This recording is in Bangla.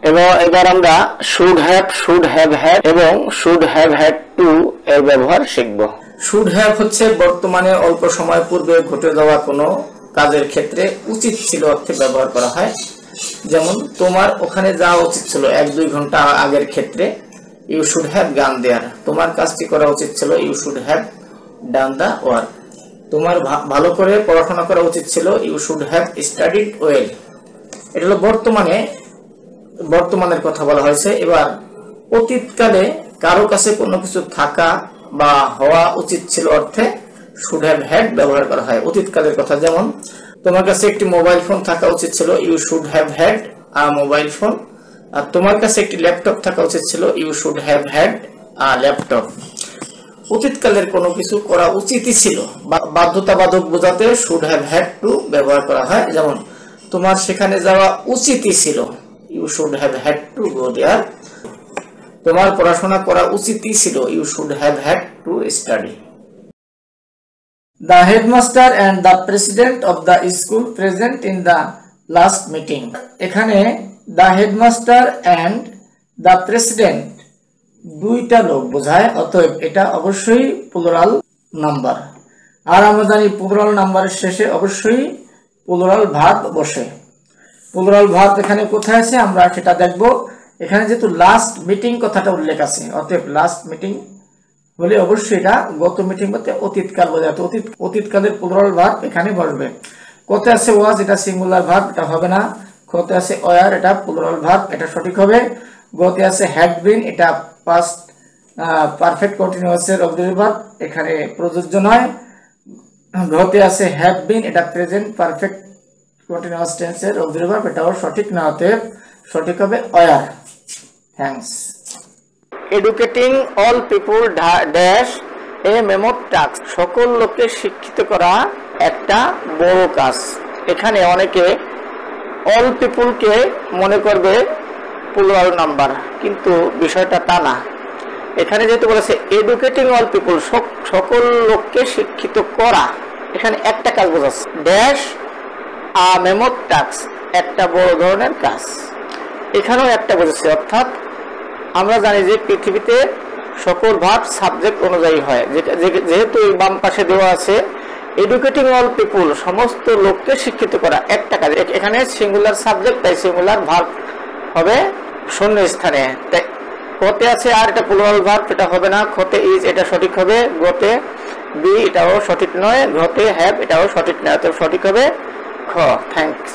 এবার আমরা শুড হ্যাভ হ্যাড এবং শুড হ্যাভ হ্যাড টু এর ব্যবহার শিখব। শুড হ্যাভ হচ্ছে বর্তমানে অল্প সময় পূর্বে ঘটে যাওয়া কোনো কাজের ক্ষেত্রে উচিত ছিল অর্থে ব্যবহার করা হয়। যেমন তোমার ওখানে যাওয়া উচিত ছিল 1-2 ঘন্টা আগের ক্ষেত্রে ইউ শুড হ্যাভ গান দেয়ার, তোমার কাজটি করা উচিত ছিল you should have done the work. তোমার ভালো করে পড়াশোনা করা উচিত ছিল you should have studied well. এটা হলো বর্তমানের কথা বলা হয়েছে। এবার অতীতকালে কারো কাছে কোনো কিছু থাকা বা হওয়া উচিত ছিল অর্থে শুড হ্যাভ হ্যাড ব্যবহার করা হয় অতীতকালের কথা। যেমন তোমার কাছে একটি মোবাইল ফোন থাকা উচিত ছিল you should have had a mobile phone. আর তোমার কাছে একটি ল্যাপটপ থাকা উচিত ছিল you should have had a laptop. অতীতকালের কোনো কিছু করা উচিতই ছিল, বাধ্যতাবাধক বোঝাতে শুড হ্যাভ হ্যাড টু ব্যবহার করা হয়। যেমন তোমার সেখানে যাওয়া উচিতই ছিল you should have had to go there. তোমার পড়াশোনা করা উচিতই ছিল you should have had to study. The headmaster and the president of the school present in the last meeting. এখানে the headmaster and the president দুইটা লোক বোঝায়, অতএব এটা অবশ্যই প্লুরাল নাম্বার। আর আমরা জানি প্লুরাল নাম্বারের শেষে অবশ্যই প্লুরাল ভার্ব বসে। প্লুরাল ভার্ব এখানে কোথায় আছে আমরা সেটা দেখব। এখানে যেহেতু লাস্ট মিটিং কথাটা উল্লেখ আছে, অতএব লাস্ট মিটিং বলে অবশ্যই এটা গত মিটিং বলতে অতীতকাল বোঝায়। অতীতকালের প্লুরাল ভার্ব এখানে বসবে। কোথায় আছে ওয়াজ, এটা সিঙ্গুলার ভার্ব, এটা হবে না। কোথায় আছে ওয়ার, এটা প্লুরাল ভার্ব, এটা সঠিক হবে। গতে আছে হ্যাড বিন, এটা পাস্ট পারফেক্ট কন্টিনিউয়াস এর অক্সিলারি ভার্ব, এখানে প্রযোজ্য নয়। গতে আছে হ্যাভ বিন, এটা প্রেজেন্ট পারফেক্ট কন্টিনিউয়াস টেন্স এর অক্সিলারি ভার্ব, এটাও সঠিক না, অতএব সঠিক হবে were. Thanks. Educating all people dash a মেমোর টাস্ক, সকল লোককে শিক্ষিত করা একটা বড় কাজ। এখানে অনেকে অল পিপলকে মনে করবে প্লুরাল নাম্বার, কিন্তু বিষয়টা তা না। এখানে যেহেতু বলেছে এডুকেটিং অল পিপল, সকল লোককে শিক্ষিত করা, এখানে একটা কাজ বোঝাচ্ছে। ড্যাশ আ মেমোর টাস্ক, একটা বড় ধরনের কাজ, এখানেও একটা বোঝাচ্ছে। অর্থাৎ আমরা জানি যে পৃথিবীতে সকল ভার্ব সাবজেক্ট অনুযায়ী হয়। যেহেতু বাম পাশে দেওয়া আছে এডুকেটিং অল পিপল, সমস্ত লোককে শিক্ষিত করা একটা কাজ, এখানে সিঙ্গুলার সাবজেক্ট, তাই সিঙ্গুলার ভার্ব হবে শূন্য স্থানে। তাই কতে আছে আর এটা প্লুরাল ভার্ব, এটা হবে না। খতে ইজ, এটা সঠিক হবে। গতে বি, এটাও সঠিক নয়। ঘতে হ্যাভ, এটাও সঠিক নয়, তো সঠিক হবে খ। থ্যাঙ্কস।